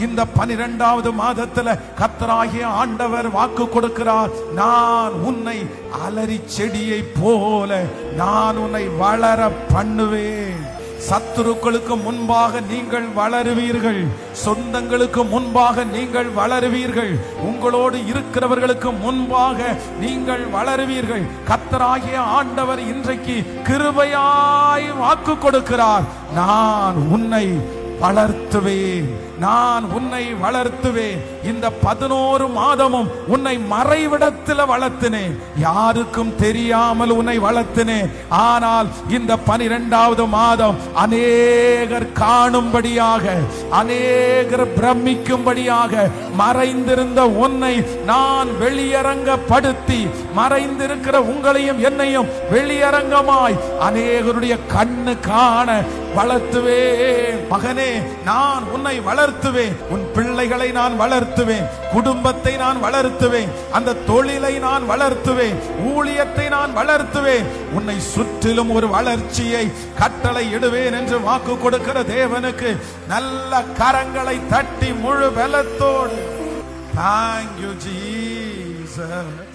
இந்த 12வது மாதத்துல கர்த்தராகிய ஆண்டவர் வாக்கு கொடுக்கிறார். நான் உன்னை அலரி செடியை போல நான் உன்னை வளர பண்ணுவேன். சத்துருக்களுக்கு முன்பாக நீங்கள் வளருவீர்கள். சொந்தங்களுக்கு முன்பாக நீங்கள் வளருவீர்கள். உங்களோடு இருக்கிறவர்களுக்கு முன்பாக நீங்கள் வளருவீர்கள். கர்த்தராகிய ஆண்டவர் இன்றைக்கு கிருபையாய் வாக்கு கொடுக்கிறார். நான் உன்னை வளர்த்துவேன், நான் உன்னை வளர்த்துவேன். இந்த 11 மாதமும் உன்னை மறைவிடத்தில் வளர்த்தினேன், யாருக்கும் தெரியாமல் உன்னை வளர்த்தினேன். ஆனால் இந்த 12வது மாதம் அநேகர் காணும்படியாக, அநேகர் பிரமிக்கும்படியாக மறைந்திருந்த உன்னை நான் வெளியரங்கப்படுத்தி, மறைந்திருக்கிற உங்களையும் என்னையும் வெளியரங்கமாய் அநேகருடைய கண்ணு காண வளர்த்துவேன். மகனே, நான் உன்னை வளர்த்துவேன். உன் பிள்ளைகளை நான் வளர்த்துவேன், குடும்பத்தை நான் வளர்த்துவேன், அந்த தொழிலை நான் வளர்த்துவேன், ஊழியத்தை நான் வளர்த்துவேன். உன்னை சுற்றிலும் ஒரு வளர்ச்சியை கட்டளை இடுவேன் என்று வாக்கு கொடுக்கிற தேவனுக்கு நல்ல கரங்களை தட்டி முழு பலத்தோடு Thank you, Jesus.